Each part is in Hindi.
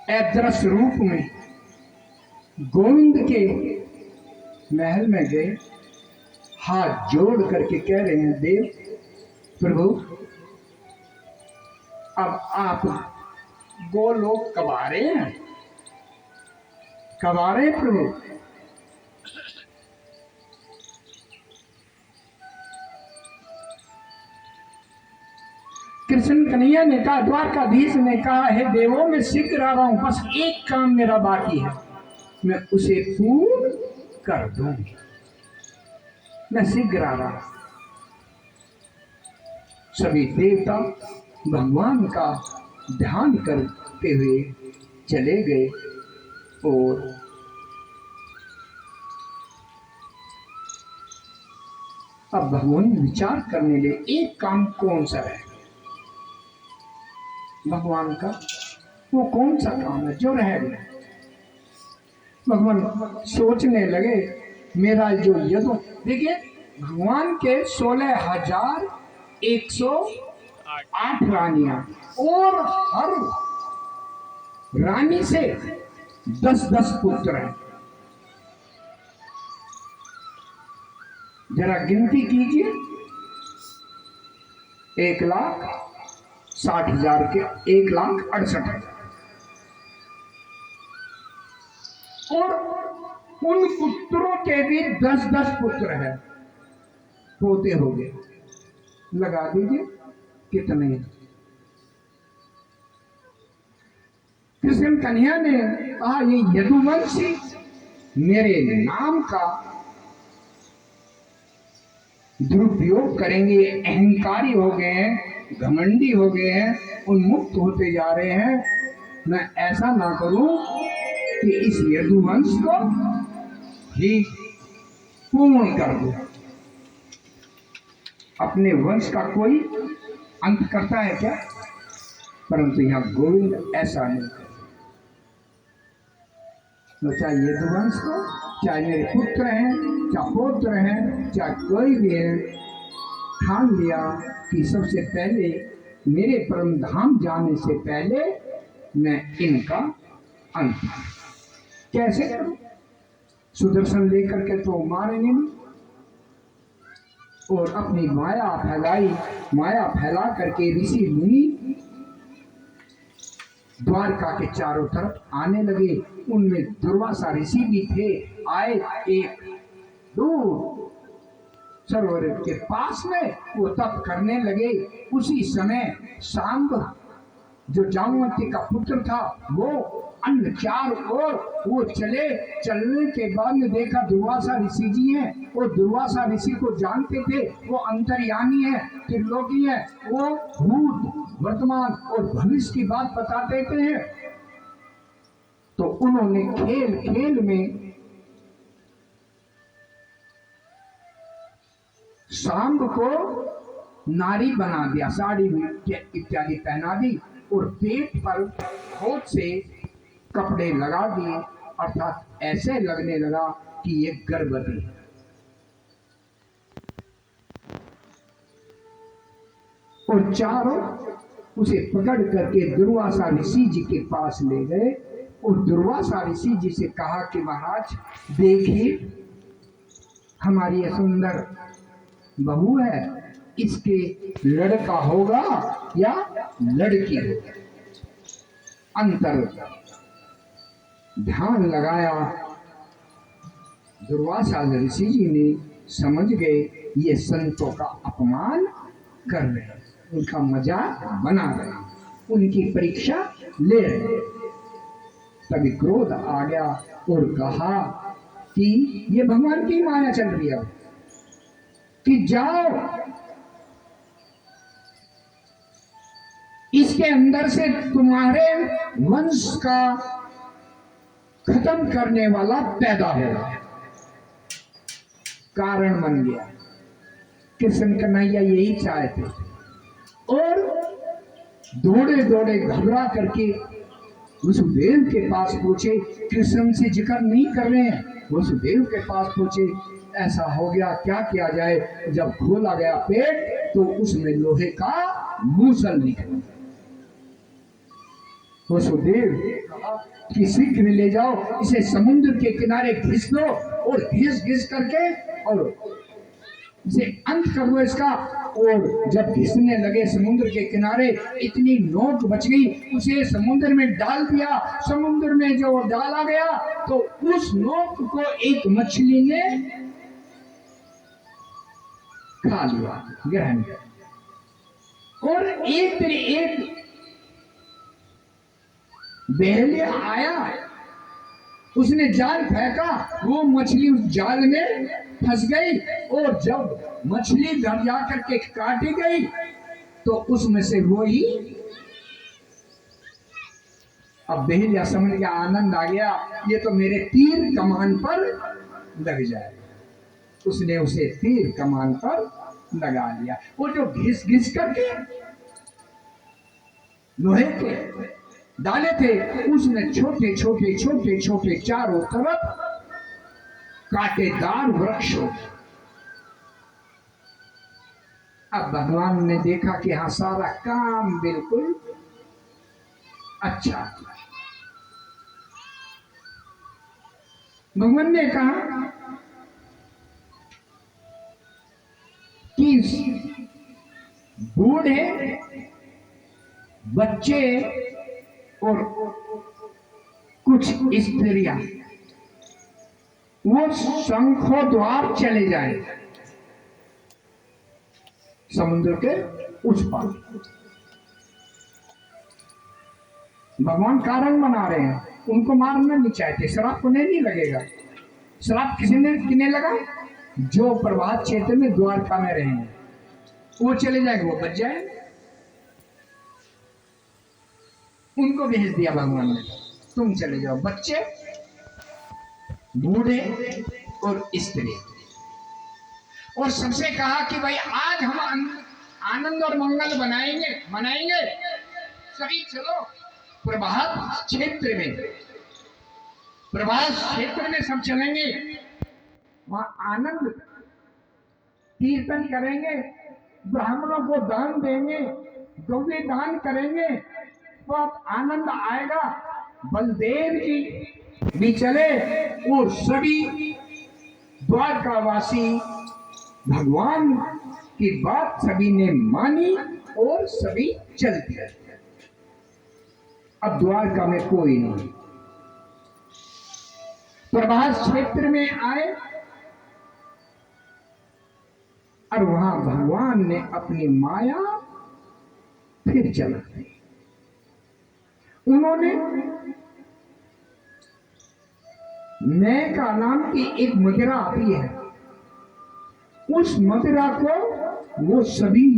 अदृश्य रूप में गोविंद के महल में गए, हाथ जोड़ करके कह रहे हैं, देव प्रभु अब आप गोलोक कब आ रहे हैं, कब आ रहे हैं प्रभु। कृष्ण कन्हैया ने कहा, द्वारकाधीश ने कहा, है देवों मैं शीघ्र आ रहा हूं, बस एक काम मेरा बाकी है, मैं उसे पूर्ण कर दूंगी, मैं शीघ्र आ रहा हूं। सभी देवता भगवान का ध्यान करते हुए चले गए और अब भगवान विचार करने लगे, एक काम कौन सा है भगवान का, वो कौन सा काम है जो रह गया। भगवान सोचने लगे, मेरा जो यदु, देखिए भगवान के 16,108 रानियां और हर रानी से 10-10 पुत्र हैं। जरा गिनती कीजिए, 1,60,000 के 1,68,000 और उन पुत्रों के भी 10-10 पुत्र हैं, पोते हो गए, लगा दीजिए कितने। कृष्ण कन्हैया ने कहा, ये यदुवंशी मेरे नाम का दुरुपयोग करेंगे, अहंकारी हो गए हैं, घमंडी हो गए हैं, उन्मुक्त होते जा रहे हैं। मैं ऐसा ना करूं कि इस यदुवंश को ही पूर्ण कर दूं। अपने वंश का कोई अंत करता है क्या? परंतु यहां गोविंद ऐसा नहीं करता। तो चाहे यदुवंश को, चाहे मेरे पुत्र हैं, चाहे पौत्र हैं, चाहे कोई भी है, ठान लिया कि सबसे पहले मेरे परम धाम जाने से पहले मैं इनका अंत कैसे करूं। सुदर्शन लेकर के तो मारेंगे नहीं, और अपनी माया फैलाई, माया फैला करके ऋषि मुनि द्वारका के चारों तरफ आने लगे। उनमें दुर्वासा ऋषि भी थे, आए एक दूर सरोवर के पास में वो तप करने लगे। उसी समय सांब जो जामवंती का पुत्र था, वो अन्न चार ओर वो चलने के बाद में देखा दुर्वासा ऋषि जी हैं। वो दुर्वासा ऋषि को जानते थे, वो अंतर्यामी है, त्रिलोकी है, वो भूत वर्तमान और भविष्य की बात बताते थे। तो उन्होंने खेल खेल में सांब को नारी बना दिया, साड़ी इत्यादि पहना दी और पेट पर खोद से कपड़े लगा दिए, अर्थात ऐसे लगने लगा कि ये गर्भवती है। और चारों उसे पकड़ करके दुर्वासा ऋषि जी के पास ले गए और दुर्वासा ऋषि जी से कहा कि महाराज देखिए, हमारी ये सुंदर बहू है, इसके लड़का होगा या लड़की होगा। अंतर ध्यान लगाया, दुर्वासा ऋषि जी ने समझ गए ये संतों का अपमान कर रहे हैं, उनका मजाक बना रहे हैं, उनकी परीक्षा ले रहे हैं। तभी क्रोध आ गया और कहा कि ये भगवान की माया चल रही है कि जाओ इसके अंदर से तुम्हारे वंश का खत्म करने वाला पैदा होगा। कारण बन गया। कृष्ण कन्हैया यही चाहते और दौड़े दौड़े घबरा करके वसुदेव के पास पहुंचे। कृष्ण से जिक्र नहीं कर रहे हैं, वसुदेव के पास पहुंचे। ऐसा हो गया, क्या किया जाए। जब खोला गया पेट तो उसमें लोहे का मूसल निकला। वसुदेव कि शीघ्र ले जाओ, इसे समुद्र के किनारे घिस दो और घिस घिस करके और इसे अंत कर दो इसका। और जब घिसने लगे समुद्र के किनारे, इतनी नोक बच गई, उसे समुद्र में डाल दिया। समुद्र में जो डाला गया तो उस नोक को एक मछली ने खा लिया, ग्रहण किया। और एक दिन एक बहेलिया आया, उसने जाल फेंका, वो मछली उस जाल में फंस गई। और जब मछली घर जाकर के काटी गई तो उसमें से वो ही, अब बहेलिया समझ गया, आनंद आ गया, ये तो मेरे तीर कमान पर लग जाएगा। उसने उसे तीर कमान पर लगा लिया। वो जो घिस घिस करके लोहे के डाले थे, उसमें छोटे छोटे छोटे छोटे चारों तरफ कांटेदार वृक्ष हो। अब भगवान ने देखा कि हाँ सारा काम बिल्कुल अच्छा। भगवान ने कहा कि बूढ़े, बच्चे और कुछ स्त्रियां वो शंखों द्वार चले जाए समुद्र के उस पार। भगवान कारण बना रहे हैं, उनको मारना नहीं चाहते, श्राप उन्हें नहीं लगेगा। श्राप किसने लगा? जो प्रभात क्षेत्र में द्वारका में रहे हैं वो चले जाएंगे, वो बच जाए। उनको भेज दिया भगवान ने, तुम चले जाओ, बच्चे, बूढ़े और स्त्री। और सबसे कहा कि भाई आज हम आनंद और मंगल मनाएंगे, सभी चलो प्रभात क्षेत्र में, प्रभात क्षेत्र में सब चलेंगे, वहां आनंद कीर्तन करेंगे, ब्राह्मणों को दान देंगे, द्रव्य दान करेंगे, बहुत आनंद आएगा। बलदेव जी भी चले और सभी द्वारकावासी भगवान की बात सभी ने मानी और सभी चल दिए। अब द्वारका में कोई नहीं, प्रभास क्षेत्र में आए और वहां भगवान ने अपनी माया फिर चला दी। उन्होंने नैका नाम की एक मदिरा आती है, उस मदिरा को वो सभी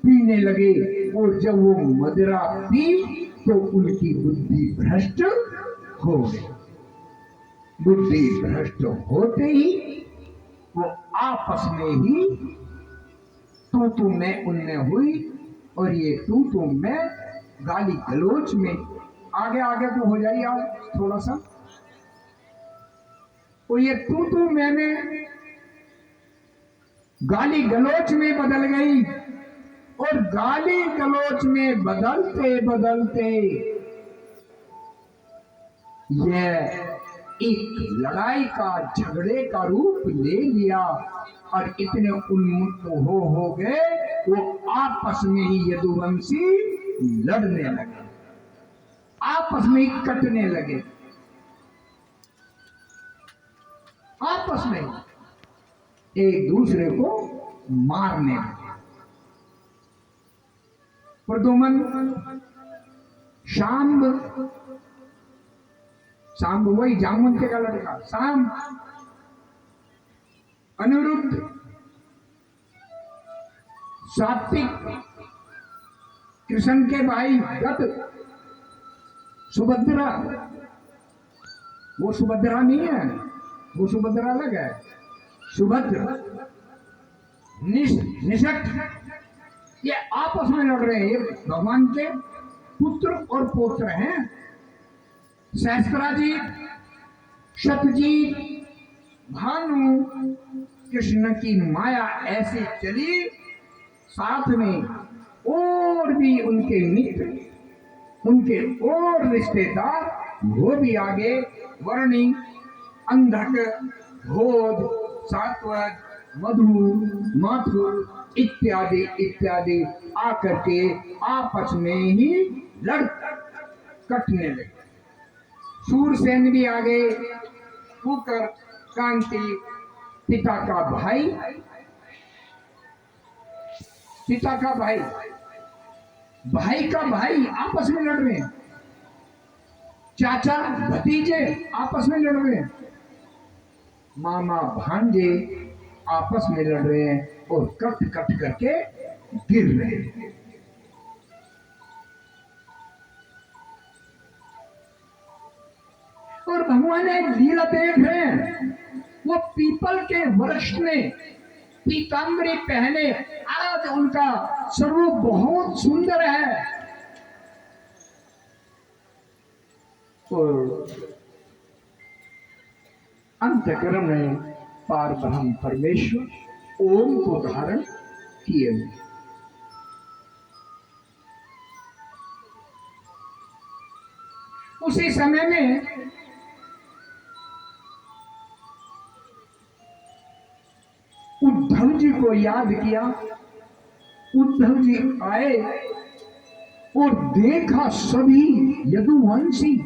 पीने लगे। और जब वो मदिरा पी तो उनकी बुद्धि भ्रष्ट हो गई। बुद्धि भ्रष्ट होते ही वो आपस में ही तू मैं उनमें हुई। और ये तू मैं गाली गलोच में, आगे तो हो जाइए आप थोड़ा सा। और ये तू मैंने गाली गलोच में बदल गई। और गाली गलोच में बदलते बदलते यह एक लड़ाई का, झगड़े का रूप ले लिया। और इतने उन्मुक्त हो गए वो आपस में ही यदुवंशी लड़ने लगे, आपस में ही कटने लगे, आपस में एक दूसरे को मारने लगे। प्रदुमन, शांब वही जामवंत का लड़का शाम, अनिरुद्ध, सात्विक, कृष्ण के भाई गत, सुभद्रा, वो सुभद्रा नहीं है, वो सुभद्रा अलग है, सुभद्रा, निषट, ये आपस में लड़ रहे हैं। ये भगवान के पुत्र और पौत्र हैं। सहस्त्राजी, शतजीत, भानु, कृष्ण की माया ऐसे चली, साथ में और भी उनके मित्र उनके और रिश्तेदार वो भी आगे वर्णी, अंधक, घोध, सात्वत, मधु, माथुर इत्यादि इत्यादि आकर के आपस में ही लड़ कटने लगे। सूरसेन भी आ गए, कुकर, कांति, पिता का भाई, पिता का भाई, भाई का भाई आपस में लड़ रहे हैं, चाचा भतीजे आपस में लड़ रहे हैं, मामा भांजे आपस में लड़ रहे हैं और कट कट करके गिर रहे हैं। और भगवान एक लीला देख रहे हैं, वो पीपल के वृक्ष में पीताम्बरी पहने, आज उनका स्वरूप बहुत सुंदर है। और अंतःकरण में पार ब्रह्म परमेश्वर ओम को धारण किए हुए। उसी समय में उद्धव जी को याद किया। उद्धव जी आए और देखा सभी यदुवंशी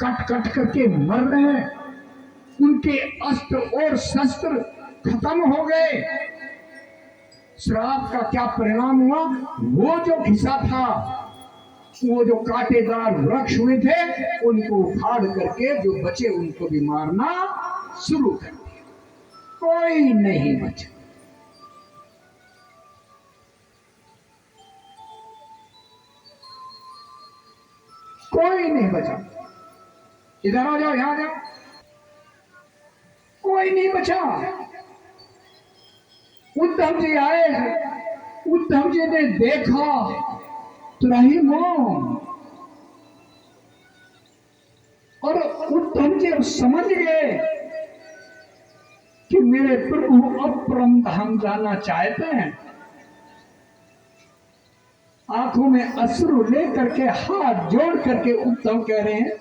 कट कट करके मर रहे हैं, उनके अस्त्र और शस्त्र खत्म हो गए। श्राप का क्या परिणाम हुआ? वो जो घिसा था, वो जो कांटेदार वृक्ष हुए थे, उनको उखाड़ करके जो बचे उनको भी मारना शुरू कर दिया। कोई नहीं बचा। कोई नहीं बचा। इधर आ जाओ, यहां जाओ। कोई नहीं बचा। उद्धव जी आए, उद्धव जी ने देखा त्राहिमाम, और उद्धव जी समझ गए कि मेरे प्रभु अपरम धाम जाना चाहते हैं। आंखों में अश्रु लेकर के हाथ जोड़ करके उद्धव कह रहे हैं,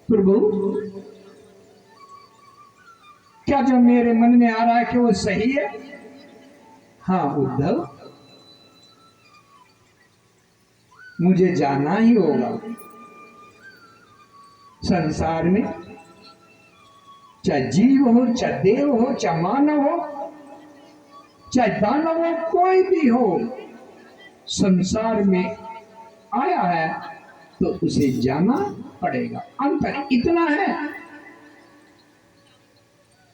प्रभु क्या जो मेरे मन में आ रहा है कि वो सही है? हाँ उद्धव, मुझे जाना ही होगा। संसार में चाहे जीव हो, चाहे देव हो, चाहे मानव हो, चाहे दानव हो, कोई भी हो, संसार में आया है तो उसे जाना पड़ेगा। अंतर इतना है,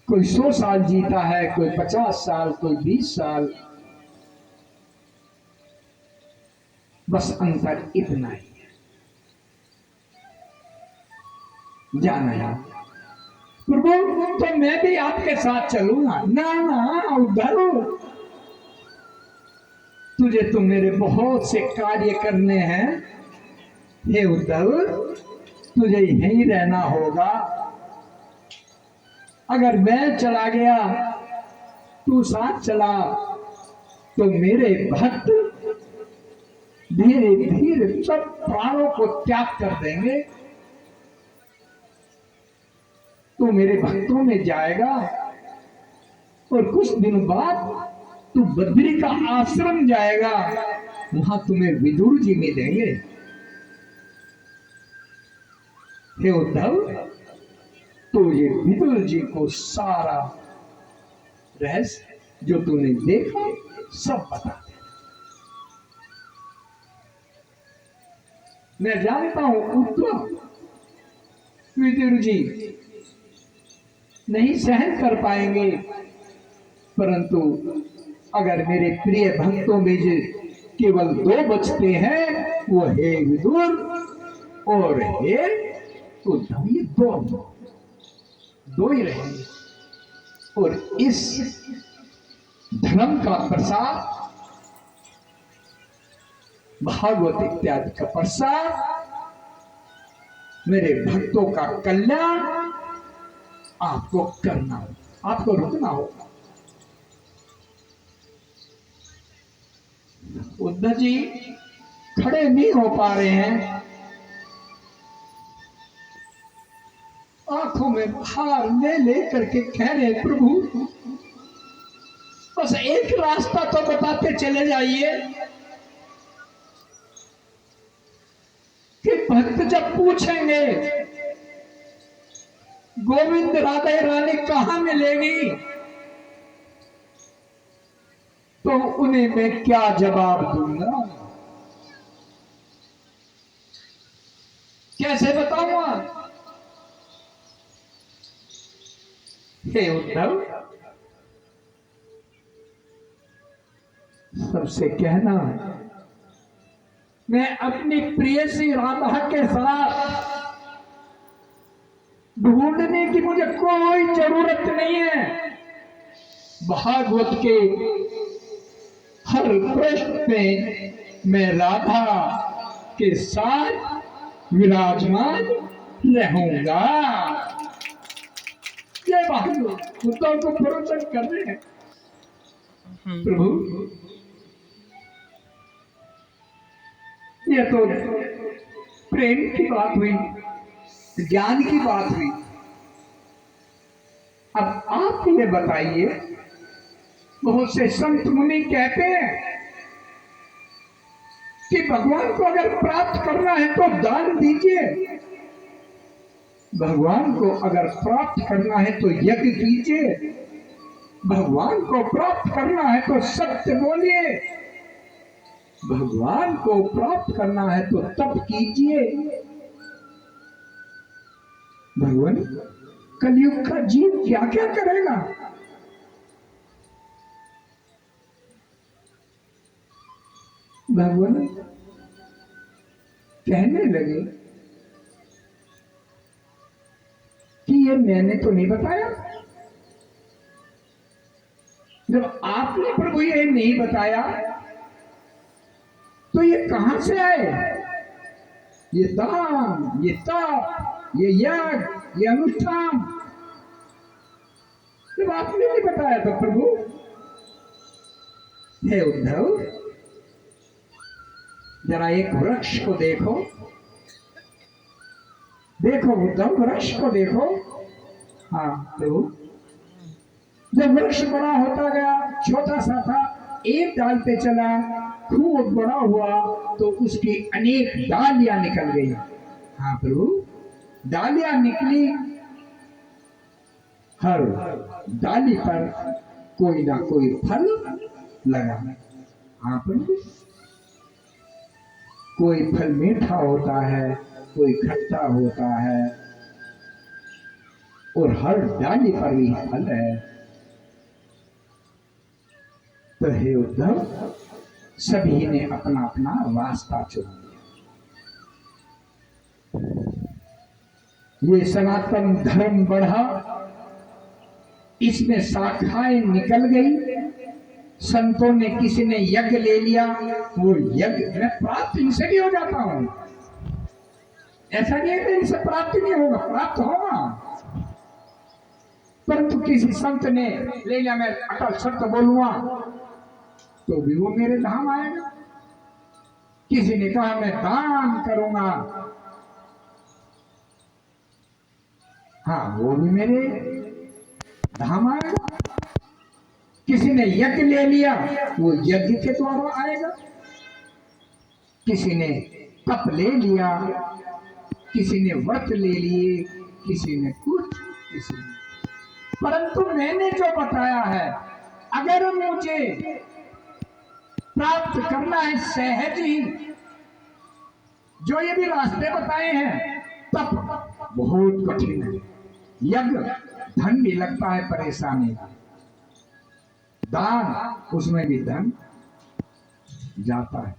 कोई 100 साल जीता है, कोई 50 साल, कोई 20 साल, बस अंतर इतना ही है, जाना है। प्रभु तो मैं भी आपके साथ चलूंगा। ना ना उद्धव, तुझे तो मेरे बहुत से कार्य करने हैं। हे उद्धव, तुझे यहीं रहना होगा। अगर मैं चला गया, तू साथ चला, तो मेरे भक्त धीरे धीरे सब प्राणों को त्याग कर देंगे। तू मेरे भक्तों में जाएगा और कुछ दिनों बाद तू बद्री का आश्रम जाएगा, वहां तुम्हें विदुर जी मिलेंगे। हे उद्धव, तो ये विदुर जी को सारा रहस्य जो तूने देखा सब बता दे। मैं जानता हूं उद्धव विदुर जी नहीं सहन कर पाएंगे, परंतु अगर मेरे प्रिय भक्तों में जो केवल 2 बचते हैं, वो हे विदुर और हे उद्धव, ये 2 ही रहेंगे। और इस धर्म का प्रसार, भागवत इत्यादि का प्रसार, मेरे भक्तों का कल्याण आपको करना होगा, आपको रुकना होगा। उद्धव जी खड़े नहीं हो पा रहे हैं, आंखों में भार ले ले करके कह रहे प्रभु बस एक रास्ता तो बताते चले जाइए कि भक्त जब पूछेंगे गोविंद राधे रानी कहां मिलेगी तो उन्हें मैं क्या जवाब दूंगा, कैसे बताऊंगा। हे उद्धव, सबसे कहना मैं अपनी प्रेयसी राधा के साथ ढूंढने की मुझे कोई जरूरत नहीं है। भागवत के हर प्रश्न में मैं राधा के साथ विराजमान रहूंगा। ये भागवत उद्धव को प्रवचन कर रहे हैं। प्रभु ये तो प्रेम की बात हुई, ज्ञान की बात हुई। अब आप ये बताइए, बहुत से संत मुनि कहते हैं कि भगवान को अगर प्राप्त करना है तो दान दीजिए, भगवान को अगर प्राप्त करना है तो यज्ञ कीजिए, भगवान को प्राप्त करना है तो सत्य बोलिए, भगवान को प्राप्त करना है तो तप कीजिए। भगवान कलयुग का जीव क्या क्या करेगा। भगवान कहने लगे कि ये मैंने तो नहीं बताया। जब आपने प्रभु ये नहीं बताया तो ये कहां से आए? ये दान, ये तप, ये यज्ञ, ये अनुष्ठान जब आपने नहीं बताया तो प्रभु। हे उद्धव, जरा एक वृक्ष को देखो, देखो उद्धव, वृक्ष को देखो। हाँ प्रभु, जब वृक्ष बड़ा होता गया, छोटा सा था, एक डाल पे चला, खूब बड़ा हुआ तो उसकी अनेक डालियां निकल गई। हाँ प्रभु, डालियां निकली, हर डाली पर कोई ना कोई फल लगा। हाँ प्रभु, कोई फल मीठा होता है, कोई खट्टा होता है, और हर डाली पर भी फल है। तो हे उद्धव, सभी ने अपना अपना रास्ता चुन लिया। ये सनातन धर्म बढ़ा, इसमें शाखाएं निकल गई। संतों ने, किसी ने यज्ञ ले लिया, वो यज्ञ मैं प्राप्त इनसे भी हो जाता हूं। ऐसा नहीं है कि इनसे प्राप्त नहीं होगा, प्राप्त होगा, परंतु किसी संत ने ले लिया, मैं अटल सत्य बोलूंगा तो भी वो मेरे धाम आएगा। किसी ने कहा मैं दान करूंगा, हाँ वो भी मेरे धाम आएगा। किसी ने यज्ञ ले लिया, वो यज्ञ के द्वारा आएगा। किसी ने तप ले लिया, किसी ने व्रत ले लिए, किसी ने कुछ, किसी ने। परंतु मैंने जो बताया है, अगर मुझे प्राप्त करना है सहज ही, जो ये भी रास्ते बताए हैं, तप बहुत कठिन है, यज्ञ धन भी लगता है, परेशानी, दान उसमें भी धन जाता है।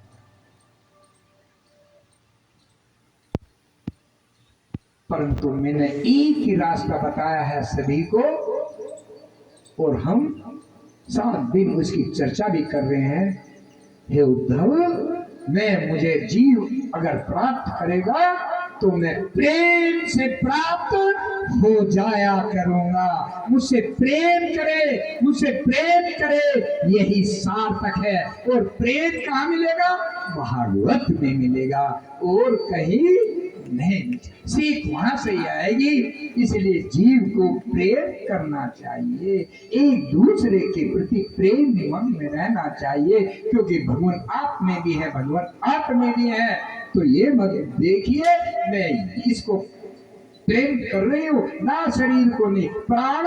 परंतु मैंने एक ही रास्ता बताया है सभी को, और हम 7 दिन उसकी चर्चा भी कर रहे हैं। हे उद्धव, मुझे जीव अगर प्राप्त करेगा तो मैं प्रेम से प्राप्त हो जाया करूंगा। मुझसे प्रेम करे, मुझसे प्रेम करे, यही सार्थक है। और प्रेम कहाँ मिलेगा? भागवत में मिलेगा, और कहीं नहीं, सीख वहां से ही आएगी। इसलिए जीव को प्रेम करना चाहिए, एक दूसरे के प्रति प्रेम में रहना चाहिए, क्योंकि भगवान आप में भी है, भगवान आप में भी है। तो ये मत देखिए मैं इसको प्रेम कर रही हूँ ना, शरीर को नहीं, प्राण